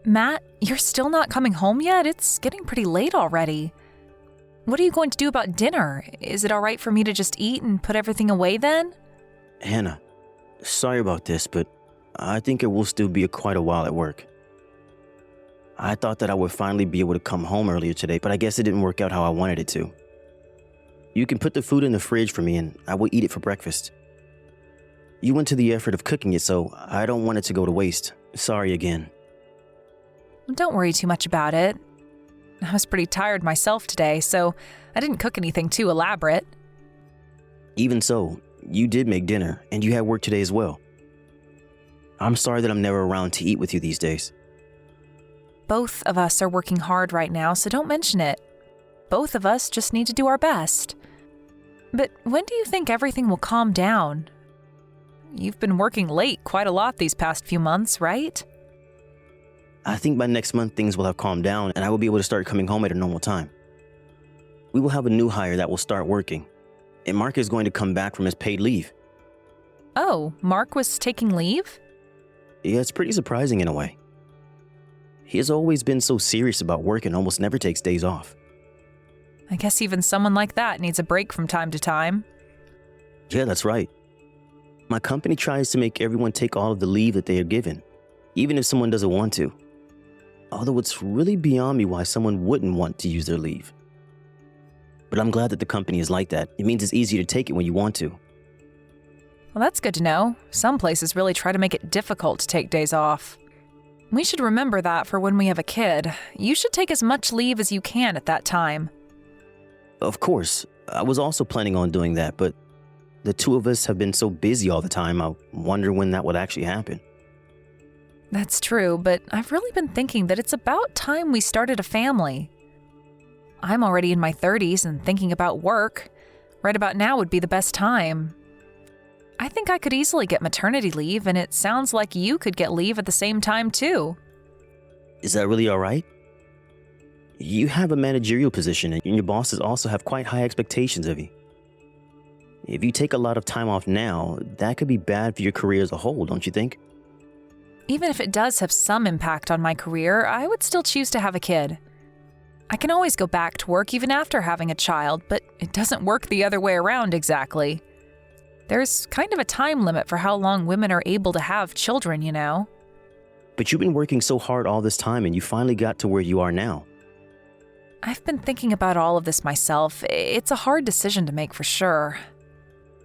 Matt, you're still not coming home yet? It's getting pretty late already. What are you going to do about dinner? Is it all right for me to just eat and put everything away then? Hannah, sorry about this, but I think it will still be quite a while at work. I thought that I would finally be able to come home earlier today, but I guess it didn't work out how I wanted it to. You can put the food in the fridge for me and I will eat it for breakfast. You went to the effort of cooking it, so I don't want it to go to waste. Sorry again. Don't worry too much about it. I was pretty tired myself today, so I didn't cook anything too elaborate. Even so, you did make dinner, and you had work today as well. I'm sorry that I'm never around to eat with you these days. Both of us are working hard right now, so don't mention it. Both of us just need to do our best. But when do you think everything will calm down? You've been working late quite a lot these past few months, right? I think by next month things will have calmed down and I will be able to start coming home at a normal time. We will have a new hire that will start working, and Mark is going to come back from his paid leave. Oh, Mark was taking leave? Yeah, it's pretty surprising in a way. He has always been so serious about work and almost never takes days off. I guess even someone like that needs a break from time to time. Yeah, that's right. My company tries to make everyone take all of the leave that they are given, even if someone doesn't want to. Although it's really beyond me why someone wouldn't want to use their leave. But I'm glad that the company is like that. It means it's easier to take it when you want to. Well, that's good to know. Some places really try to make it difficult to take days off. We should remember that for when we have a kid. You should take as much leave as you can at that time. Of course, I was also planning on doing that, but the two of us have been so busy all the time, I wonder when that would actually happen. That's true, but I've really been thinking that it's about time we started a family. I'm already in my 30s and thinking about work. Right about now would be the best time. I think I could easily get maternity leave, and it sounds like you could get leave at the same time, too. Is that really all right? You have a managerial position, and your bosses also have quite high expectations of you. If you take a lot of time off now, that could be bad for your career as a whole, don't you think? Even if it does have some impact on my career, I would still choose to have a kid. I can always go back to work even after having a child, but it doesn't work the other way around exactly. There's kind of a time limit for how long women are able to have children, you know? But you've been working so hard all this time and you finally got to where you are now. I've been thinking about all of this myself. It's a hard decision to make for sure.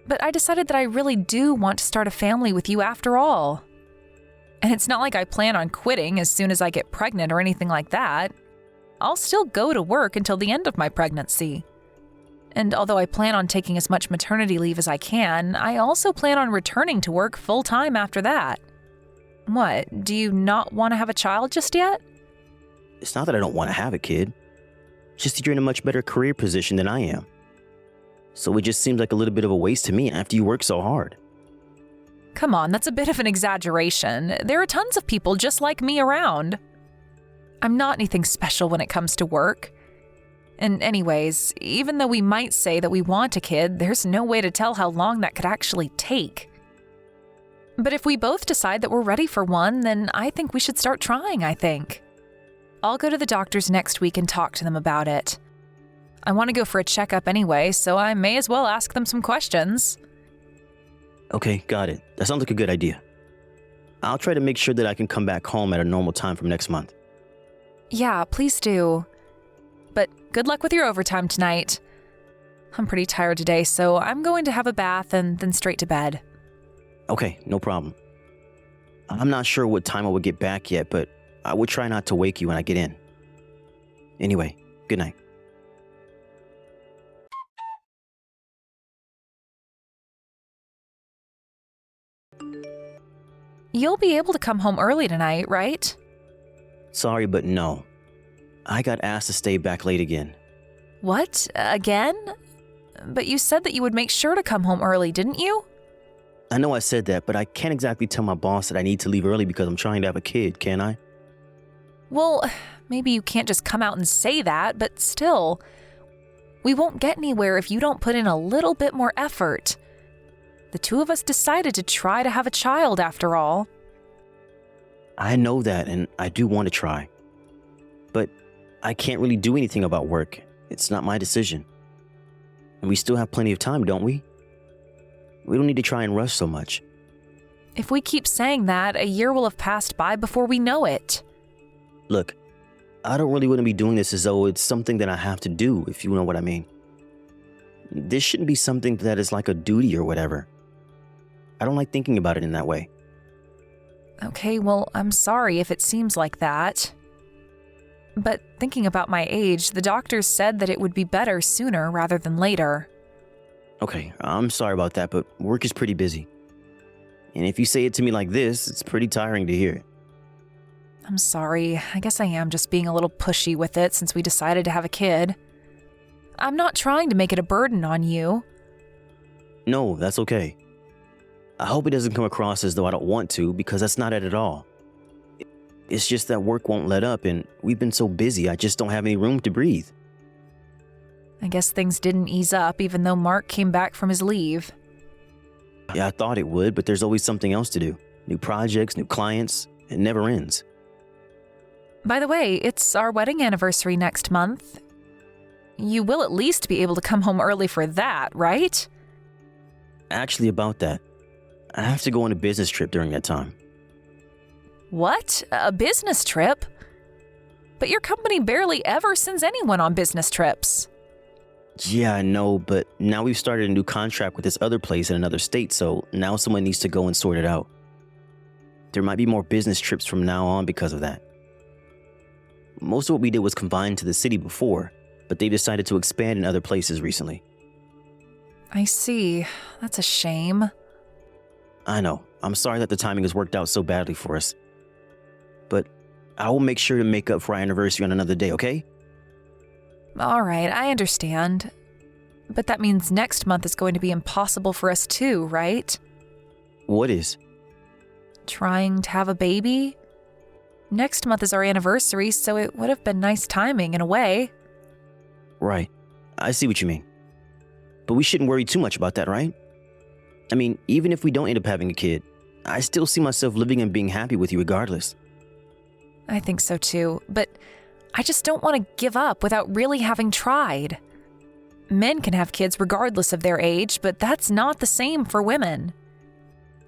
But I decided that I really do want to start a family with you after all. And it's not like I plan on quitting as soon as I get pregnant or anything like that. I'll still go to work until the end of my pregnancy. And although I plan on taking as much maternity leave as I can, I also plan on returning to work full-time after that. What, do you not want to have a child just yet? It's not that I don't want to have a kid. Just that you're in a much better career position than I am. So it just seems like a little bit of a waste to me after you work so hard. Come on, that's a bit of an exaggeration. There are tons of people just like me around. I'm not anything special when it comes to work. And anyways, even though we might say that we want a kid, there's no way to tell how long that could actually take. But if we both decide that we're ready for one, then I think we should start trying, I think. I'll go to the doctors next week and talk to them about it. I want to go for a checkup anyway, so I may as well ask them some questions. Okay, got it. That sounds like a good idea. I'll try to make sure that I can come back home at a normal time from next month. Yeah, please do. But good luck with your overtime tonight. I'm pretty tired today, so I'm going to have a bath and then straight to bed. Okay, no problem. I'm not sure what time I will get back yet, but I will try not to wake you when I get in. Anyway, good night. You'll be able to come home early tonight, right? Sorry, but no. I got asked to stay back late again. What? Again? But you said that you would make sure to come home early, didn't you? I know I said that, but I can't exactly tell my boss that I need to leave early because I'm trying to have a kid, can I? Well, maybe you can't just come out and say that, but still. We won't get anywhere if you don't put in a little bit more effort. The two of us decided to try to have a child after all. I know that, and I do want to try. But I can't really do anything about work. It's not my decision. And we still have plenty of time, don't we? We don't need to try and rush so much. If we keep saying that, a year will have passed by before we know it. Look, I don't really want to be doing this as though it's something that I have to do, if you know what I mean. This shouldn't be something that is like a duty or whatever. I don't like thinking about it in that way. Okay, well, I'm sorry if it seems like that. But thinking about my age, the doctors said that it would be better sooner rather than later. Okay, I'm sorry about that, but work is pretty busy. And if you say it to me like this, it's pretty tiring to hear. I'm sorry. I guess I am just being a little pushy with it since we decided to have a kid. I'm not trying to make it a burden on you. No, that's okay. I hope it doesn't come across as though I don't want to, because that's not it at all. It's just that work won't let up, and we've been so busy I just don't have any room to breathe. I guess things didn't ease up even though Mark came back from his leave. Yeah, I thought it would, but there's always something else to do. New projects, new clients. It never ends. By the way, it's our wedding anniversary next month. You will at least be able to come home early for that, right? Actually, about that, I have to go on a business trip during that time. What? A business trip? But your company barely ever sends anyone on business trips. Yeah, I know, but now we've started a new contract with this other place in another state, so now someone needs to go and sort it out. There might be more business trips from now on because of that. Most of what we did was confined to the city before, but they decided to expand in other places recently. I see. That's a shame. I know. I'm sorry that the timing has worked out so badly for us. But I will make sure to make up for our anniversary on another day, okay? All right, I understand. But that means next month is going to be impossible for us too, right? What is? Trying to have a baby? Next month is our anniversary, so it would have been nice timing in a way. Right. I see what you mean. But we shouldn't worry too much about that, right? I mean, even if we don't end up having a kid, I still see myself living and being happy with you regardless. I think so too, but I just don't want to give up without really having tried. Men can have kids regardless of their age, but that's not the same for women.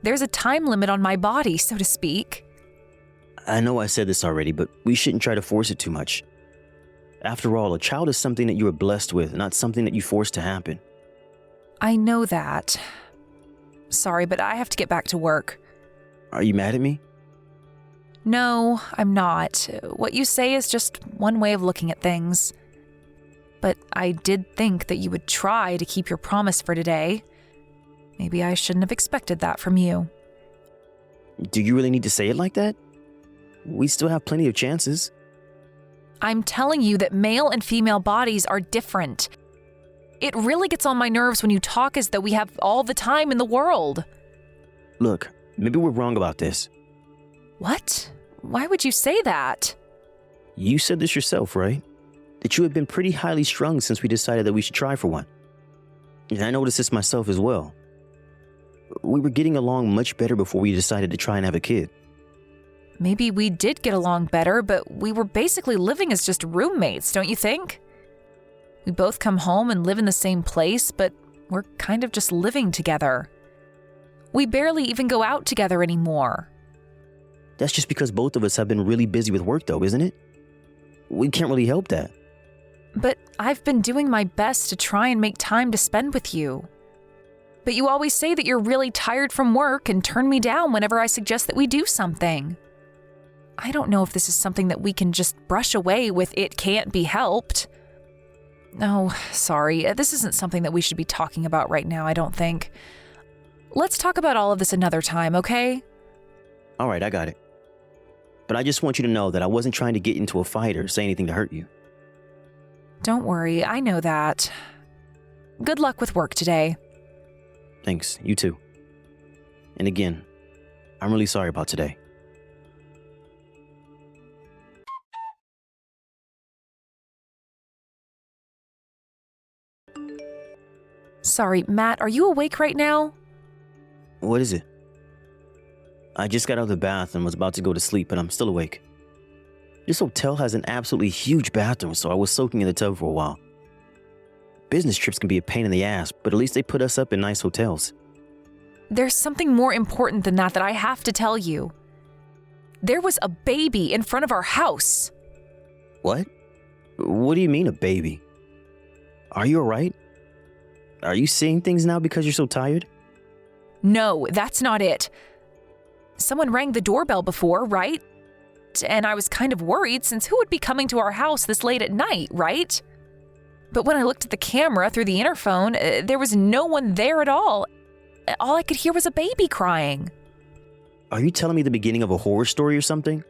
There's a time limit on my body, so to speak. I know I said this already, but we shouldn't try to force it too much. After all, a child is something that you are blessed with, not something that you force to happen. I know that. Sorry, but I have to get back to work. Are you mad at me? No, I'm not. What you say is just one way of looking at things. But I did think that you would try to keep your promise for today. Maybe I shouldn't have expected that from you. Do you really need to say it like that? We still have plenty of chances. I'm telling you that male and female bodies are different. It really gets on my nerves when you talk as though we have all the time in the world. Look, maybe we're wrong about this. What? Why would you say that? You said this yourself, right? That you have been pretty highly strung since we decided that we should try for one. And I noticed this myself as well. We were getting along much better before we decided to try and have a kid. Maybe we did get along better, but we were basically living as just roommates, don't you think? We both come home and live in the same place, but we're kind of just living together. We barely even go out together anymore. That's just because both of us have been really busy with work, though, isn't it? We can't really help that. But I've been doing my best to try and make time to spend with you. But you always say that you're really tired from work and turn me down whenever I suggest that we do something. I don't know if this is something that we can just brush away with "it can't be helped." Oh, sorry, this isn't something that we should be talking about right now, I don't think. Let's talk about all of this another time, okay? All right, I got it. But I just want you to know that I wasn't trying to get into a fight or say anything to hurt you. Don't worry, I know that. Good luck with work today. Thanks, you too. And again, I'm really sorry about today. Sorry, Matt, are you awake right now? What is it? I just got out of the bath and was about to go to sleep, but I'm still awake. This hotel has an absolutely huge bathroom, so I was soaking in the tub for a while. Business trips can be a pain in the ass, but at least they put us up in nice hotels. There's something more important than that I have to tell you. There was a baby in front of our house. What? What do you mean, a baby? Are you alright? Are you seeing things now because you're so tired? No, that's not it. Someone rang the doorbell before, right? And I was kind of worried since who would be coming to our house this late at night, right? But when I looked at the camera through the interphone, there was no one there at all. All I could hear was a baby crying. Are you telling me the beginning of a horror story or something?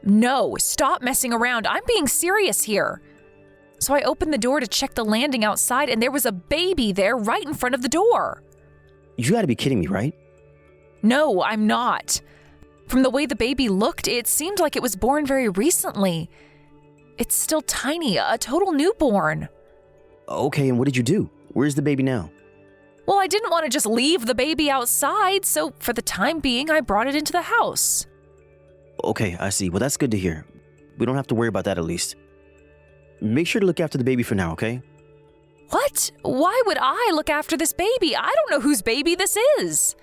No, stop messing around. I'm being serious here. So I opened the door to check the landing outside, and there was a baby there right in front of the door. You gotta be kidding me, right? No, I'm not. From the way the baby looked, it seemed like it was born very recently. It's still tiny, a total newborn. Okay, and what did you do? Where's the baby now? Well, I didn't want to just leave the baby outside, so for the time being, I brought it into the house. Okay, I see. Well, that's good to hear. We don't have to worry about that at least. Make sure to look after the baby for now, okay? What? Why would I look after this baby? I don't know whose baby this is.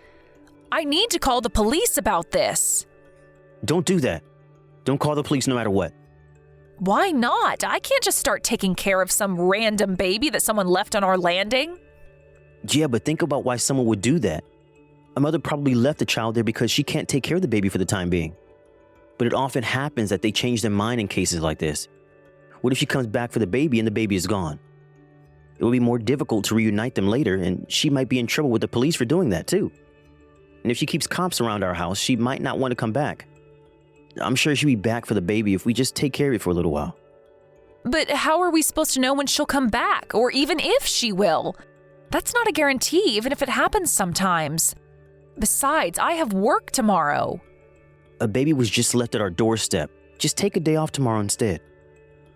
I need to call the police about this. Don't do that. Don't call the police no matter what. Why not? I can't just start taking care of some random baby that someone left on our landing. Yeah, but think about why someone would do that. A mother probably left the child there because she can't take care of the baby for the time being. But it often happens that they change their mind in cases like this. What if she comes back for the baby and the baby is gone? It will be more difficult to reunite them later, and she might be in trouble with the police for doing that too. And if she keeps cops around our house, she might not want to come back. I'm sure she'll be back for the baby if we just take care of it for a little while. But how are we supposed to know when she'll come back, or even if she will? That's not a guarantee, even if it happens sometimes. Besides, I have work tomorrow. A baby was just left at our doorstep. Just take a day off tomorrow instead.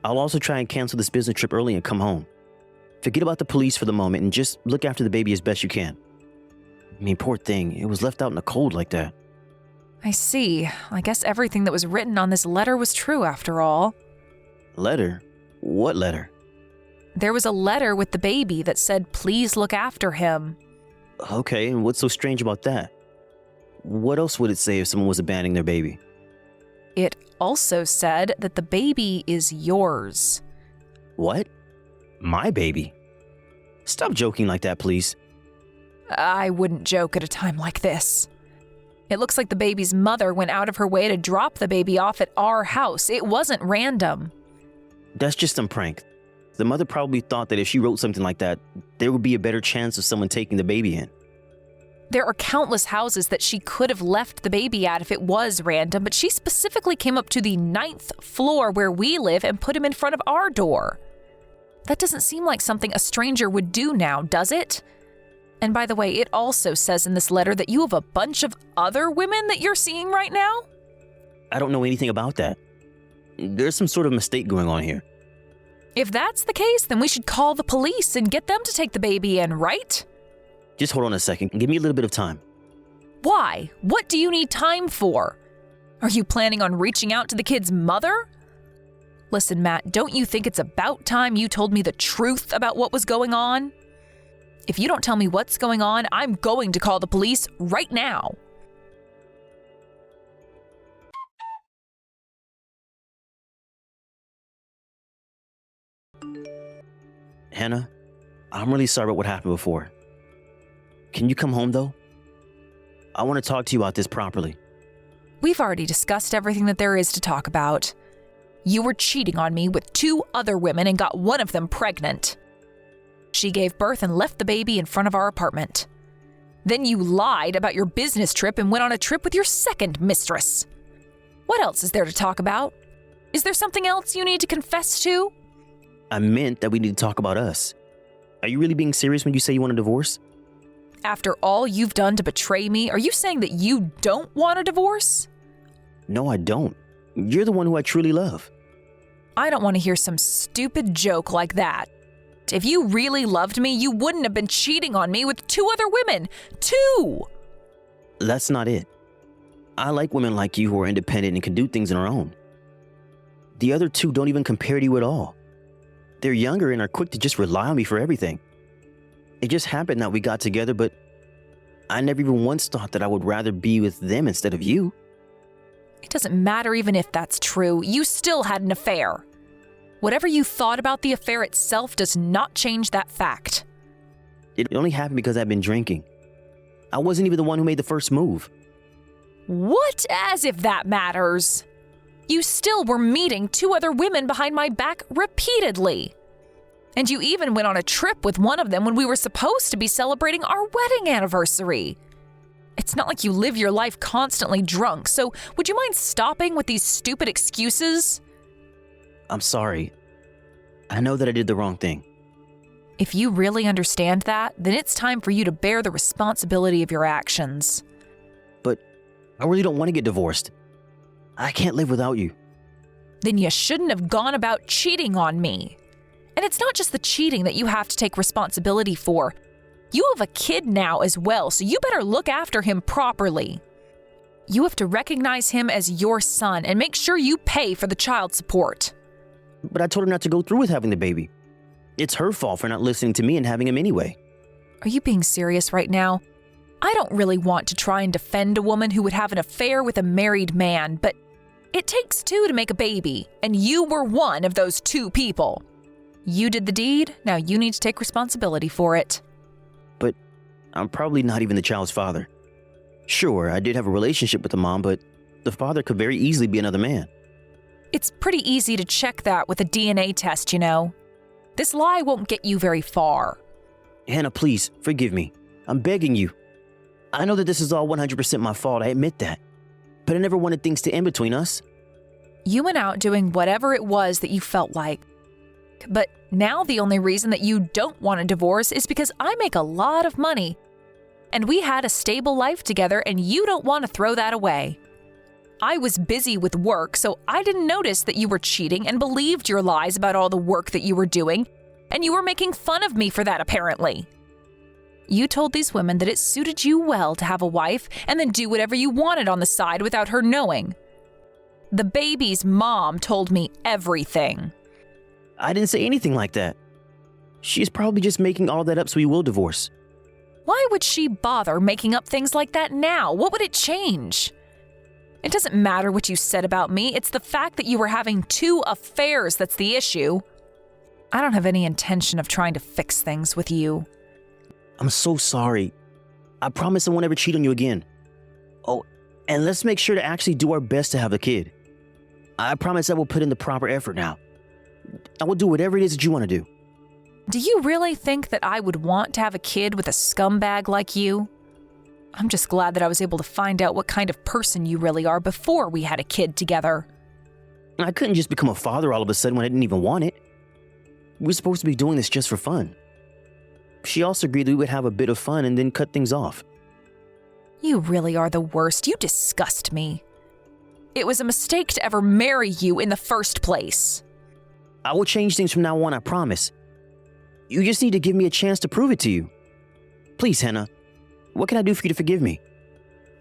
I'll also try and cancel this business trip early and come home. Forget about the police for the moment and just look after the baby as best you can. I mean, poor thing, it was left out in the cold like that. I see. I guess everything that was written on this letter was true after all. Letter? What letter? There was a letter with the baby that said, "Please look after him." Okay, and what's so strange about that? What else would it say if someone was abandoning their baby? It also said that the baby is yours. What? My baby? Stop joking like that, please. I wouldn't joke at a time like this. It looks like the baby's mother went out of her way to drop the baby off at our house. It wasn't random. That's just some prank. The mother probably thought that if she wrote something like that, there would be a better chance of someone taking the baby in. There are countless houses that she could have left the baby at if it was random, but she specifically came up to the 9th floor where we live and put him in front of our door. That doesn't seem like something a stranger would do now, does it? And by the way, it also says in this letter that you have a bunch of other women that you're seeing right now? I don't know anything about that. There's some sort of mistake going on here. If that's the case, then we should call the police and get them to take the baby in, right? Just hold on a second. Give me a little bit of time. Why? What do you need time for? Are you planning on reaching out to the kid's mother? Listen, Matt, don't you think it's about time you told me the truth about what was going on? If you don't tell me what's going on, I'm going to call the police right now. Hannah, I'm really sorry about what happened before. Can you come home, though? I want to talk to you about this properly. We've already discussed everything that there is to talk about. You were cheating on me with 2 other women and got one of them pregnant. She gave birth and left the baby in front of our apartment. Then you lied about your business trip and went on a trip with your second mistress. What else is there to talk about? Is there something else you need to confess to? I meant that we need to talk about us. Are you really being serious when you say you want a divorce? After all you've done to betray me, are you saying that you don't want a divorce? No, I don't. You're the one who I truly love. I don't want to hear some stupid joke like that. If you really loved me, you wouldn't have been cheating on me with 2 other women. 2! That's not it. I like women like you who are independent and can do things on their own. The other two don't even compare to you at all. They're younger and are quick to just rely on me for everything. It just happened that we got together, but I never even once thought that I would rather be with them instead of you. It doesn't matter even if that's true. You still had an affair. Whatever you thought about the affair itself does not change that fact. It only happened because I've been drinking. I wasn't even the one who made the first move. What? As if that matters. You still were meeting two other women behind my back repeatedly. And you even went on a trip with one of them when we were supposed to be celebrating our wedding anniversary. It's not like you live your life constantly drunk, so would you mind stopping with these stupid excuses? I'm sorry. I know that I did the wrong thing. If you really understand that, then it's time for you to bear the responsibility of your actions. But I really don't want to get divorced. I can't live without you. Then you shouldn't have gone about cheating on me. And it's not just the cheating that you have to take responsibility for. You have a kid now as well, so you better look after him properly. You have to recognize him as your son and make sure you pay for the child support. But I told her not to go through with having the baby. It's her fault for not listening to me and having him anyway. Are you being serious right now? I don't really want to try and defend a woman who would have an affair with a married man, but it takes two to make a baby, and you were one of those two people. You did the deed, now you need to take responsibility for it. But I'm probably not even the child's father. Sure, I did have a relationship with the mom, but the father could very easily be another man. It's pretty easy to check that with a DNA test, you know. This lie won't get you very far. Hannah, please, forgive me. I'm begging you. I know that this is all 100% my fault, I admit that. But I never wanted things to end between us. You went out doing whatever it was that you felt like. But now the only reason that you don't want a divorce is because I make a lot of money. And we had a stable life together and you don't want to throw that away. I was busy with work, so I didn't notice that you were cheating and believed your lies about all the work that you were doing, and you were making fun of me for that apparently. You told these women that it suited you well to have a wife and then do whatever you wanted on the side without her knowing. The baby's mom told me everything. I didn't say anything like that. She's probably just making all that up so we will divorce. Why would she bother making up things like that now? What would it change? It doesn't matter what you said about me. It's the fact that you were having two affairs that's the issue. I don't have any intention of trying to fix things with you. I'm so sorry. I promise I won't ever cheat on you again. Oh, and let's make sure to actually do our best to have a kid. I promise I will put in the proper effort now. I will do whatever it is that you want to do. Do you really think that I would want to have a kid with a scumbag like you? I'm just glad that I was able to find out what kind of person you really are before we had a kid together. I couldn't just become a father all of a sudden when I didn't even want it. We were supposed to be doing this just for fun. She also agreed that we would have a bit of fun and then cut things off. You really are the worst. You disgust me. It was a mistake to ever marry you in the first place. I will change things from now on, I promise. You just need to give me a chance to prove it to you. Please, Hannah, what can I do for you to forgive me?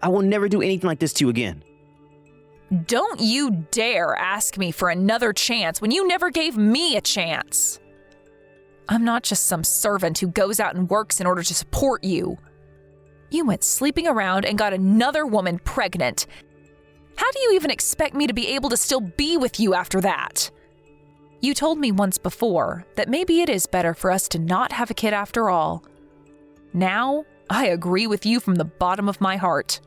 I will never do anything like this to you again. Don't you dare ask me for another chance when you never gave me a chance. I'm not just some servant who goes out and works in order to support you. You went sleeping around and got another woman pregnant. How do you even expect me to be able to still be with you after that? You told me once before that maybe it is better for us to not have a kid after all. Now, I agree with you from the bottom of my heart.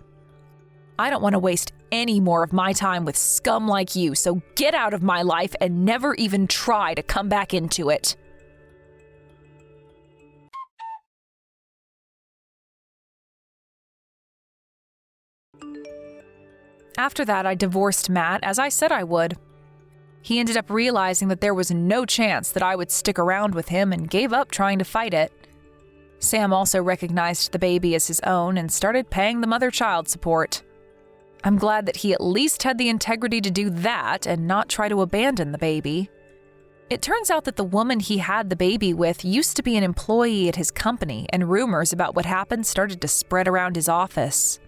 I don't want to waste any more of my time with scum like you, so get out of my life and never even try to come back into it. After that, I divorced Matt, as I said I would. He ended up realizing that there was no chance that I would stick around with him and gave up trying to fight it. Sam also recognized the baby as his own and started paying the mother child support. I'm glad that he at least had the integrity to do that and not try to abandon the baby. It turns out that the woman he had the baby with used to be an employee at his company, and rumors about what happened started to spread around his office.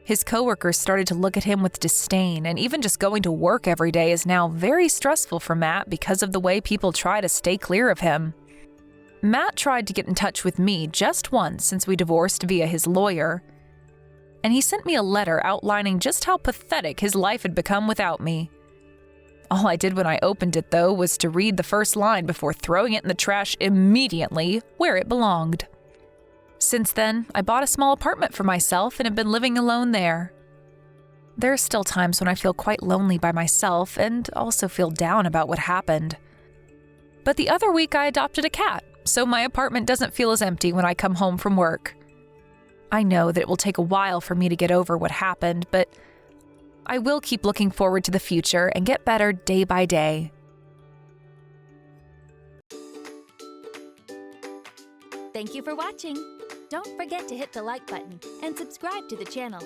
His coworkers started to look at him with disdain, and even just going to work every day is now very stressful for Matt because of the way people try to stay clear of him. Matt tried to get in touch with me just once since we divorced via his lawyer, and he sent me a letter outlining just how pathetic his life had become without me. All I did when I opened it, though, was to read the first line before throwing it in the trash immediately where it belonged. Since then, I bought a small apartment for myself and have been living alone there. There are still times when I feel quite lonely by myself and also feel down about what happened. But the other week I adopted a cat, so my apartment doesn't feel as empty when I come home from work. I know that it will take a while for me to get over what happened, but I will keep looking forward to the future and get better day by day. Thank you for watching. Don't forget to hit the like button and subscribe to the channel.